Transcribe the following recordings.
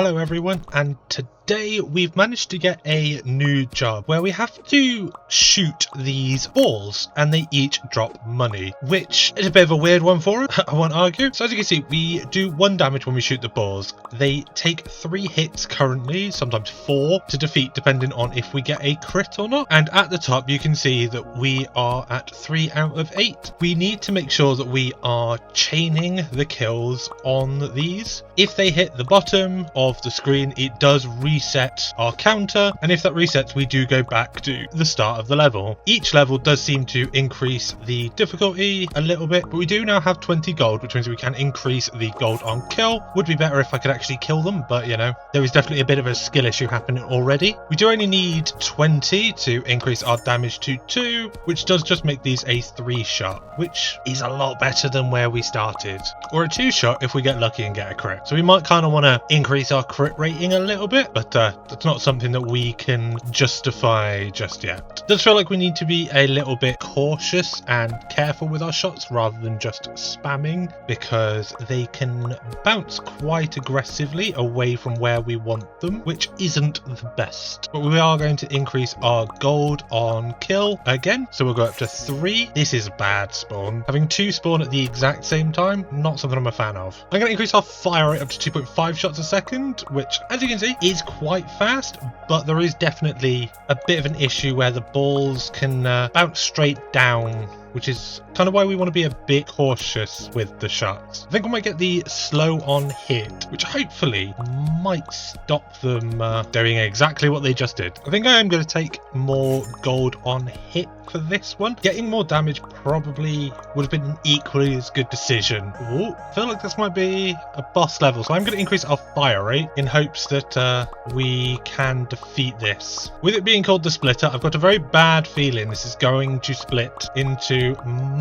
Hello everyone, and today we've managed to get a new job where we have to shoot these balls and they each drop money, which is a bit of a weird one for us, I won't argue. So as you can see, we do 1 damage when we shoot the balls. They take 3 hits currently, sometimes 4 to defeat depending on if we get a crit or not. And at the top you can see that we are at 3 out of 8. We need to make sure that we are chaining the kills on these. If they hit the bottom of the screen, it does reset our counter, and if that resets, we do go back to the start of the level. Each level does seem to increase the difficulty a little bit, but we do now have 20 gold, which means we can increase the gold on kill. Would be better if I could actually kill them, but you know, there is definitely a bit of a skill issue happening already. We do only need 20 to increase our damage to 2, which does just make these a 3-shot, which is a lot better than where we started, or a 2-shot if we get lucky and get a crit. So we might kind of want to increase our crit rating a little bit, but that's not something that we can justify just yet. It does feel like we need to be a little bit cautious and careful with our shots rather than just spamming, because they can bounce quite aggressively away from where we want them, which isn't the best. But we are going to increase our gold on kill again, so we'll go up to 3. This is a bad spawn. Having 2 spawn at the exact same time, not something I'm a fan of. I'm going to increase our fire rate up to 2.5 shots a second, which as you can see is quite fast, but there is definitely a bit of an issue where the balls can bounce straight down, which is kind of why we want to be a bit cautious with the shots. I think we might get the slow on hit, which hopefully might stop them doing exactly what they just did. I think I am going to take more gold on hit for this one. Getting more damage probably would have been an equally as good decision. Ooh, I feel like this might be a boss level, so I'm going to increase our fire rate in hopes that we can defeat this. With it being called the splitter, I've got a very bad feeling this is going to split into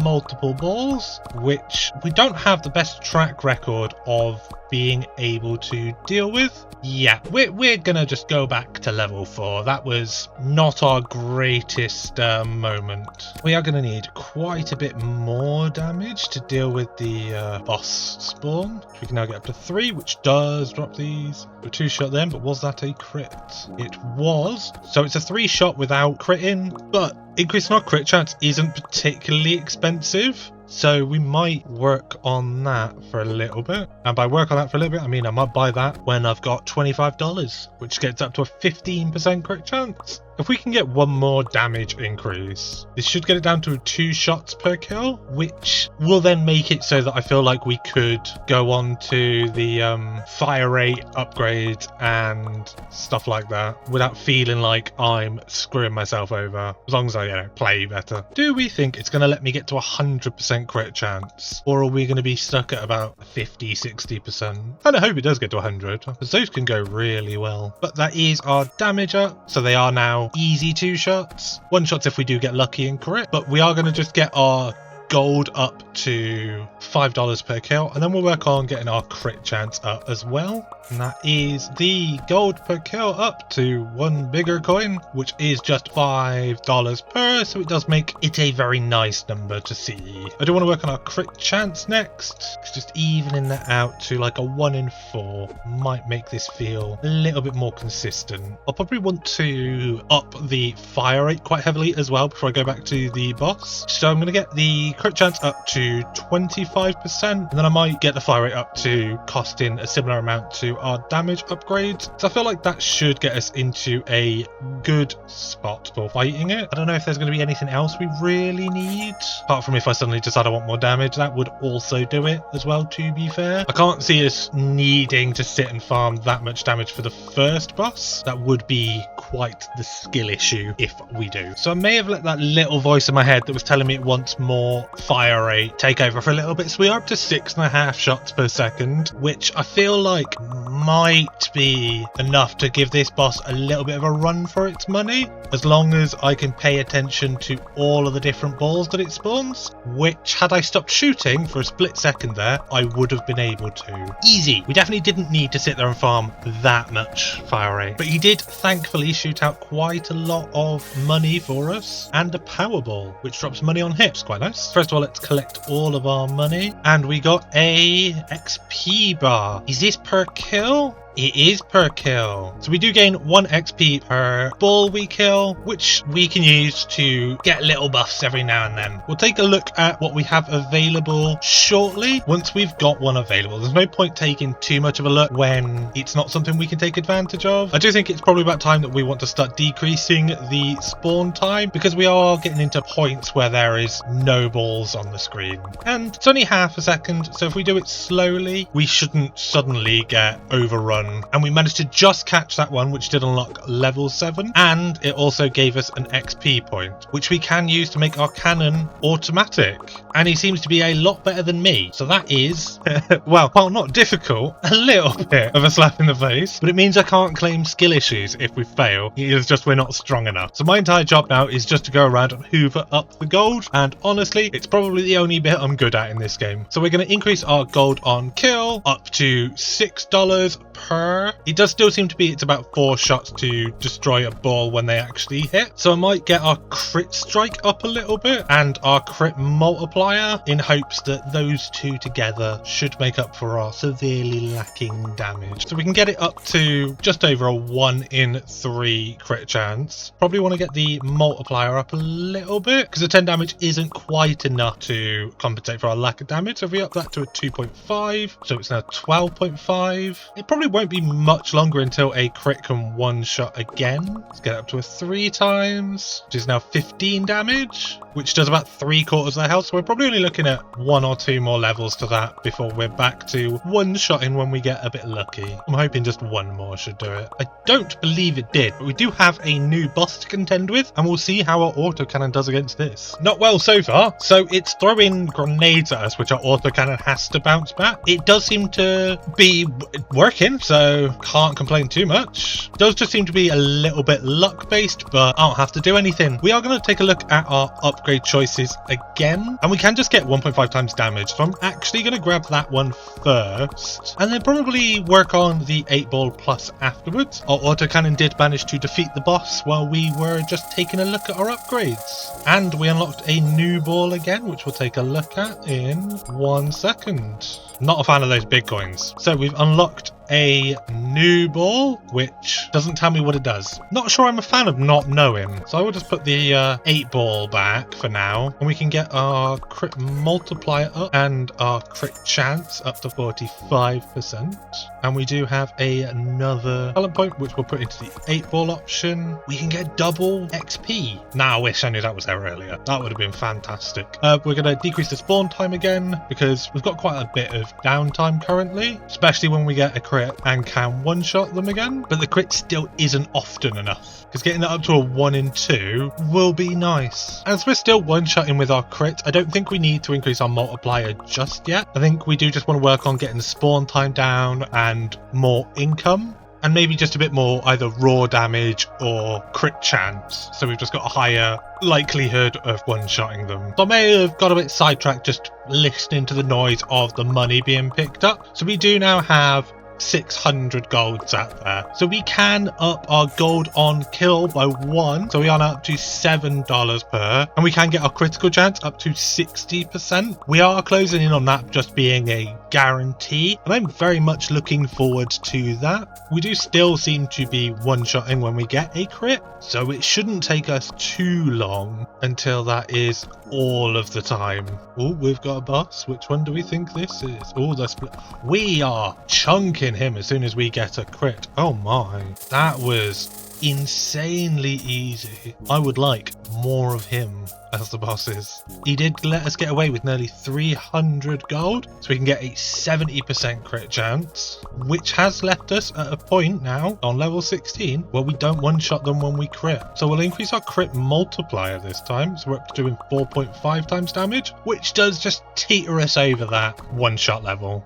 multiple balls, which we don't have the best track record of being able to deal with. Yeah, we're gonna just go back to level 4. That was not our greatest moment. We are gonna need quite a bit more damage to deal with the boss spawn. We can now get up to 3, which does drop these. A 2-shot then, but was that a crit? It was. So it's a 3-shot without critting, but increasing our crit chance isn't particularly expensive. So we might work on that for a little bit. And by work on that for a little bit, I mean I might buy that when I've got $25, which gets up to a 15% crit chance. If we can get 1 more damage increase, this should get it down to 2 shots per kill, which will then make it so that I feel like we could go on to the fire rate upgrade and stuff like that without feeling like I'm screwing myself over, as long as I play better. Do we think it's going to let me get to 100% crit chance, or are we going to be stuck at about 50-60%? And I hope it does get to 100, because those can go really well. But that is our damage up, so they are now easy 2 shots. 1 shots if we do get lucky and crit, but we are going to just get our gold up to $5 per kill, and then we'll work on getting our crit chance up as well. And that is the gold per kill up to 1 bigger coin, which is just $5 per, so it does make it a very nice number to see. I do want to work on our crit chance next, because just evening that out to like a 1 in 4 might make this feel a little bit more consistent. I'll probably want to up the fire rate quite heavily as well before I go back to the boss. So I'm going to get the crit chance up to 25%, and then I might get the fire rate up to costing a similar amount to our damage upgrades. So I feel like that should get us into a good spot for fighting it. I don't know if there's going to be anything else we really need, apart from if I suddenly decide I want more damage. That would also do it as well, to be fair. I can't see us needing to sit and farm that much damage for the first boss. That would be quite the skill issue if we do. So I may have let that little voice in my head that was telling me it wants more fire rate take over for a little bit. So we are up to 6.5 shots per second, which I feel like might be enough to give this boss a little bit of a run for its money, as long as I can pay attention to all of the different balls that it spawns, which had I stopped shooting for a split second there, I would have been able to. Easy. We definitely didn't need to sit there and farm that much fire rate, but he did thankfully shoot out quite a lot of money for us, and a power ball, which drops money on hits. Quite nice. First of all, let's collect all of our money, and we got a XP bar. Is this per kill? It is per kill. So we do gain 1 XP per ball we kill, which we can use to get little buffs every now and then. We'll take a look at what we have available shortly once we've got one available. There's no point taking too much of a look when it's not something we can take advantage of. I do think it's probably about time that we want to start decreasing the spawn time, because we are getting into points where there is no balls on the screen. And it's only half a second, so if we do it slowly, we shouldn't suddenly get overrun. And we managed to just catch that one, which did unlock level 7, and it also gave us an XP point, which we can use to make our cannon automatic. And he seems to be a lot better than me, so that is, well, while not difficult, a little bit of a slap in the face, but it means I can't claim skill issues if we fail. It is just we're not strong enough. So my entire job now is just to go around and hoover up the gold, and honestly, it's probably the only bit I'm good at in this game. So we're going to increase our gold on kill up to $6 per. It does still seem to be it's about 4 shots to destroy a ball when they actually hit. So I might get our crit strike up a little bit and our crit multiplier in hopes that those two together should make up for our severely lacking damage. So we can get it up to just over a 1 in 3 crit chance. Probably want to get the multiplier up a little bit because the 10 damage isn't quite enough to compensate for our lack of damage. So if we up that to a 2.5, so it's now 12.5. It probably won't be much longer until a crit can one shot again. Let's get it up to a 3 times, which is now 15 damage, which does about 3/4 of the health. So we're probably only looking at 1 or 2 more levels to that before we're back to one-shotting when we get a bit lucky. I'm hoping just 1 more should do it. I don't believe it did, but we do have a new boss to contend with, and we'll see how our autocannon does against this. Not well so far. So it's throwing grenades at us, which our autocannon has to bounce back. It does seem to be working, so can't complain too much. Does just seem to be a little bit luck-based, but I don't have to do anything. We are going to take a look at our upgrade choices again, and we can just get 1.5 times damage, so I'm actually going to grab that one first and then probably work on the 8-ball plus afterwards. Our autocannon did manage to defeat the boss while we were just taking a look at our upgrades, and we unlocked a new ball again, which we'll take a look at in 1 second. Not a fan of those big coins. So we've unlocked a new ball, which doesn't tell me what it does. Not sure I'm a fan of not knowing. So I will just put the 8 ball back for now, and we can get our crit multiplier up and our crit chance up to 45%. And we do have another talent point, which we'll put into the 8 ball option. We can get double XP. Now I wish I knew that was there earlier. That would have been fantastic. We're going to decrease the spawn time again because we've got quite a bit of downtime currently, especially when we get a crit and can one-shot them again. But the crit still isn't often enough, because getting that up to a 1 in 2 will be nice. As we're still one-shotting with our crit, I don't think we need to increase our multiplier just yet. I think we do just want to work on getting the spawn time down and more income, and maybe just a bit more either raw damage or crit chance, so we've just got a higher likelihood of one-shotting them. So I may have got a bit sidetracked just listening to the noise of the money being picked up. So we do now have 600 golds out there, so we can up our gold on kill by 1, so we are now up to $7 per, and we can get our critical chance up to 60%. We are closing in on that just being a guarantee, and I'm very much looking forward to that. We do still seem to be one-shotting when we get a crit, so it shouldn't take us too long until that is all of the time. Oh, we've got a boss. Which one do we think this is? Oh, the split. We are chunking him as soon as we get a crit. Oh my, that was insanely easy. I would like more of him as the boss is. He did let us get away with nearly 300 gold, so we can get a 70% crit chance, which has left us at a point now on level 16 where we don't one-shot them when we crit. So we'll increase our crit multiplier this time, so we're up to doing 4.5 times damage, which does just teeter us over that one-shot level.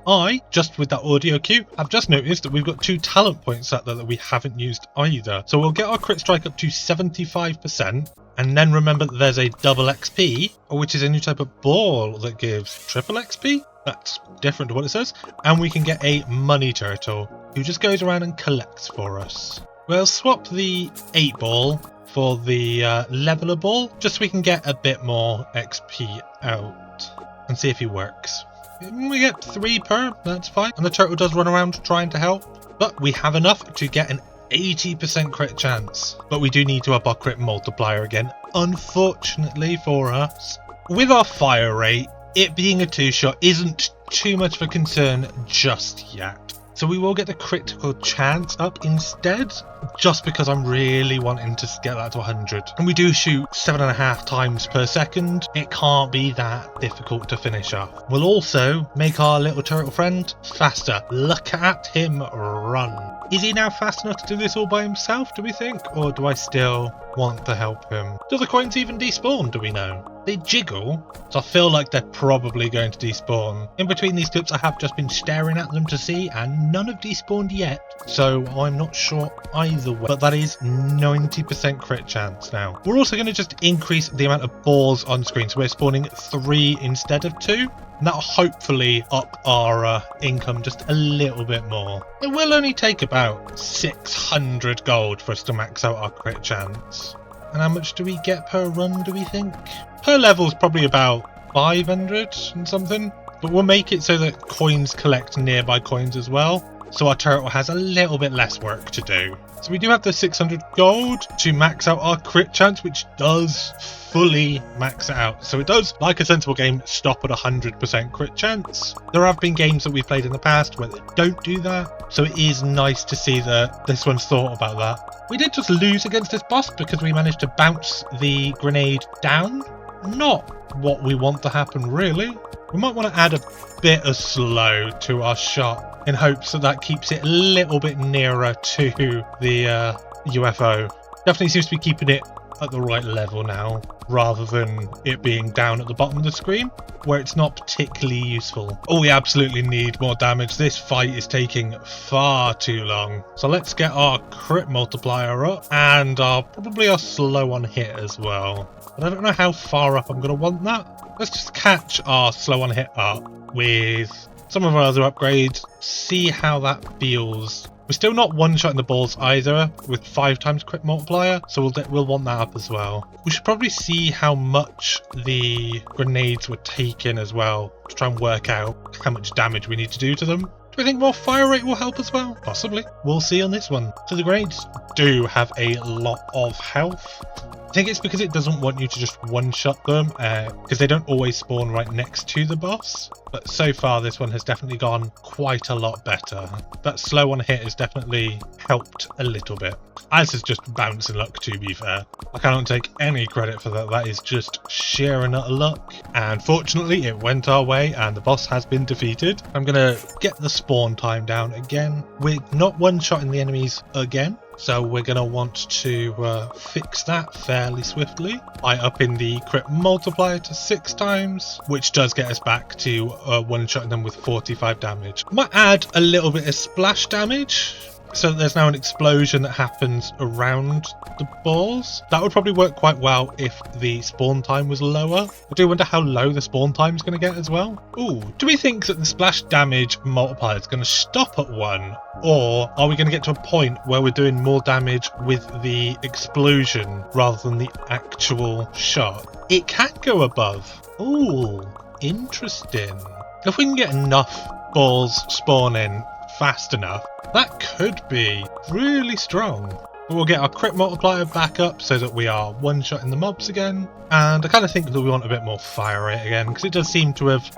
Just with that audio cue, I've just noticed that we've got 2 talent points out there that we haven't used either. So we'll get our crit strike up to 75%, and then remember that there's a double XP, which is a new type of ball that gives triple XP. That's different to what it says. And we can get a money turtle who just goes around and collects for us. We'll swap the 8 ball for the leveler ball, just so we can get a bit more XP out and see if he works. We get 3 per, that's fine. And the turtle does run around trying to help. But we have enough to get an 80% crit chance. But we do need to up our crit multiplier again, unfortunately for us. With our fire rate, it being a 2-shot isn't too much of a concern just yet. So we will get the critical chance up instead, just because I'm really wanting to get that to 100. And we do shoot 7.5 times per second. It can't be that difficult to finish off. We'll also make our little turtle friend faster. Look at him run. Is he now fast enough to do this all by himself, do we think? Or do I still want to help him? Do the coins even despawn, do we know? They jiggle, so I feel like they're probably going to despawn. In between these clips I have just been staring at them to see, and none have despawned yet, so I'm not sure either way. But that is 90% crit chance now. We're also going to just increase the amount of balls on screen, so we're spawning 3 instead of 2. And that'll hopefully up our income just a little bit more. It will only take about 600 gold for us to max out our crit chance. And how much do we get per run, do we think? Per level's probably about 500 and something. But we'll make it so that coins collect nearby coins as well. So our turtle has a little bit less work to do. So we do have the 600 gold to max out our crit chance, which does fully max it out. So it does, like a sensible game, stop at 100% crit chance. There have been games that we've played in the past where they don't do that. So it is nice to see that this one's thought about that. We did just lose against this boss because we managed to bounce the grenade down. Not what we want to happen, really. We might want to add a bit of slow to our shot in hopes that that keeps it a little bit nearer to the UFO. Definitely seems to be keeping it at the right level now, rather than it being down at the bottom of the screen, where it's not particularly useful. Oh, we absolutely need more damage. This fight is taking far too long. So let's get our crit multiplier up, and probably our slow on hit as well. But I don't know how far up I'm going to want that. Let's just catch our slow on hit up with some of our other upgrades, see how that feels. We're still not one-shotting the balls either with 5 times crit multiplier, so we'll want that up as well. We should probably see how much the grenades were taking as well to try and work out how much damage we need to do to them. Do we think more fire rate will help as well? Possibly. We'll see on this one. So the grenades do have a lot of health. I think it's because it doesn't want you to just one-shot them, because they don't always spawn right next to the boss. But so far this one has definitely gone quite a lot better. That slow on hit has definitely helped a little bit. As is just bouncing luck, to be fair. I cannot take any credit for that. That is just sheer and utter luck. And fortunately it went our way and the boss has been defeated. I'm going to get the spawn time down again. We're not one-shotting the enemies again. So we're going to want to fix that fairly swiftly by upping the crit multiplier to 6 times, which does get us back to one-shotting them with 45 damage. Might add a little bit of splash damage, so there's now an explosion that happens around the balls. That would probably work quite well if the spawn time was lower. I do wonder how low the spawn time is going to get as well. Ooh, do we think that the splash damage multiplier is going to stop at 1? Or are we going to get to a point where we're doing more damage with the explosion rather than the actual shot? It can go above. Ooh, interesting. If we can get enough balls spawning fast enough, that could be really strong. But we'll get our crit multiplier back up so that we are one-shotting the mobs again. And I kind of think that we want a bit more fire rate again, because it does seem to have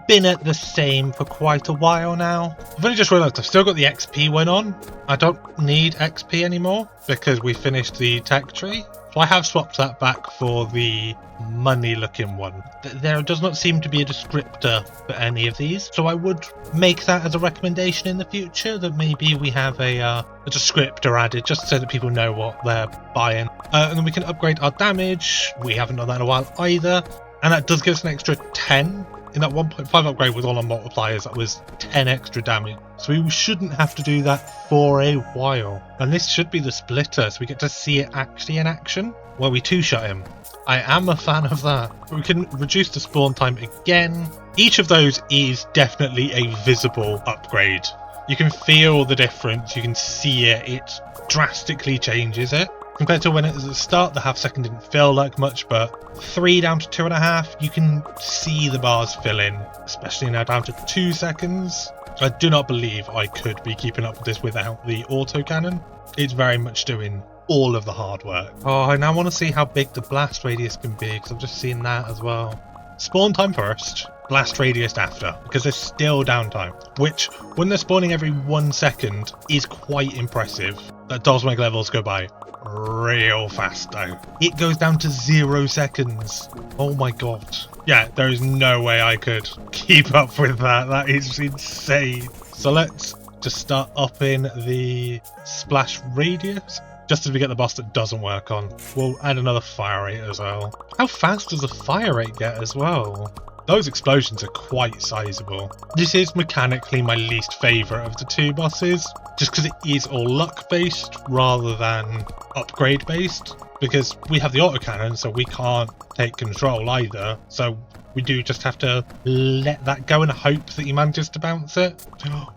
been at the same for quite a while now. I've only just realised I've still got the XP one on. I don't need XP anymore because we finished the tech tree. So I have swapped that back for the money looking one. There does not seem to be a descriptor for any of these, so I would make that as a recommendation in the future, that maybe we have a descriptor added just so that people know what they're buying. And then we can upgrade our damage. We haven't done that in a while either, and that does give us an extra 10. In that 1.5 upgrade with all our multipliers, that was 10 extra damage. So we shouldn't have to do that for a while. And this should be the splitter, so we get to see it actually in action, where we two-shot him. I am a fan of that. But we can reduce the spawn time again. Each of those is definitely a visible upgrade. You can feel the difference, you can see it, it drastically changes it. Compared to when it was at the start, the half second didn't feel like much, but 3 down to 2.5, you can see the bars fill in, especially now down to 2 seconds. I do not believe I could be keeping up with this without the autocannon. It's very much doing all of the hard work. Oh, I now want to see how big the blast radius can be, because I've just seen that as well. Spawn time first, blast radius after, because there's still downtime, which when they're spawning every 1 second is quite impressive. That does make levels go by real fast though. It goes down to 0 seconds. Oh my god. Yeah, there is no way I could keep up with that. That is insane. So let's just start upping the splash radius. Just as we get the boss that doesn't work on. We'll add another fire rate as well. How fast does the fire rate get as well? Those explosions are quite sizable. This is mechanically my least favourite of the 2 bosses, just because it is all luck based rather than upgrade based, because we have the autocannon, so we can't take control either, so we do just have to let that go and hope that he manages to bounce it.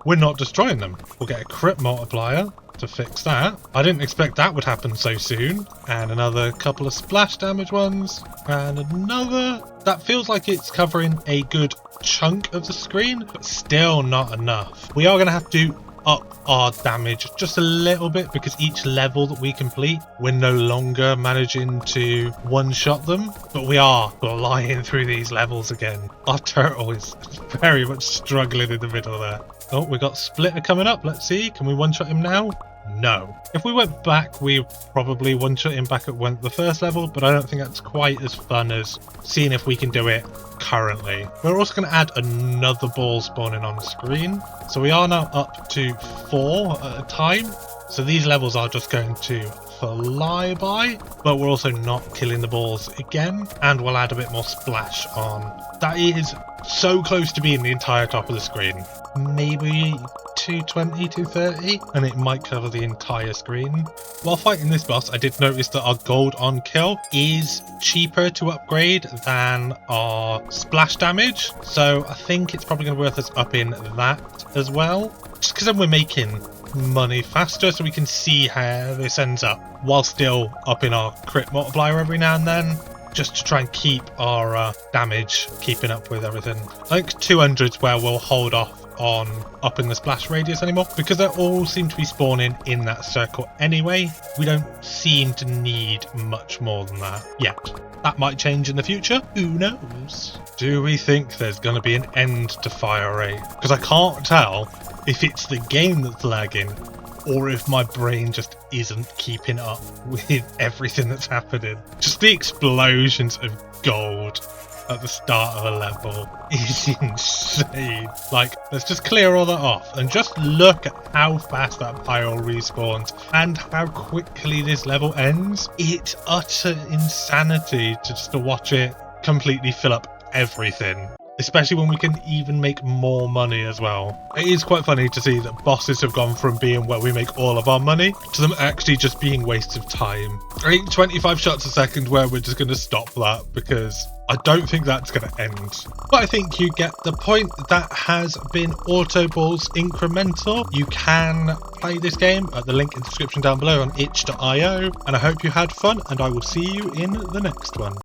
We're not destroying them. We'll get a crit multiplier to fix that. I didn't expect that would happen so soon. And another couple of splash damage ones. And another. That feels like it's covering a good chunk of the screen, but still not enough. We are going to have to up our damage just a little bit, because each level that we complete, we're no longer managing to one-shot them, but we are flying through these levels again. Our turtle is very much struggling in the middle there. Oh, we got Splitter coming up. Let's see, can we one-shot him now? No. If we went back, we probably one-shot him back at the first level, but I don't think that's quite as fun as seeing if we can do it currently. We're also going to add another ball spawning on screen. So we are now up to 4 at a time. So these levels are just going to fly by, but we're also not killing the balls again. And we'll add a bit more splash on. That is so close to being the entire top of the screen. Maybe 220, 230, and it might cover the entire screen. While fighting this boss, I did notice that our gold on kill is cheaper to upgrade than our splash damage, so I think it's probably going to be worth us upping that as well, just because then we're making money faster, so we can see how this ends up while still upping our crit multiplier every now and then, just to try and keep our damage keeping up with everything. I think 200's where we'll hold off on upping the splash radius anymore, because they all seem to be spawning in that circle anyway. We don't seem to need much more than that yet. That might change in the future, who knows? Do we think there's going to be an end to fire rate? Because I can't tell if it's the game that's lagging or if my brain just isn't keeping up with everything that's happening. Just the explosions of gold at the start of a level is insane. Like, let's just clear all that off and just look at how fast that pile respawns and how quickly this level ends. It's utter insanity to just to watch it completely fill up everything, especially when we can even make more money as well. It is quite funny to see that bosses have gone from being where we make all of our money to them actually just being wastes of time. I think 25 shots a second where we're just going to stop that, because I don't think that's going to end. But I think you get the point. That has been Autoball's Incremental. You can play this game at the link in the description down below on itch.io, and I hope you had fun, and I will see you in the next one.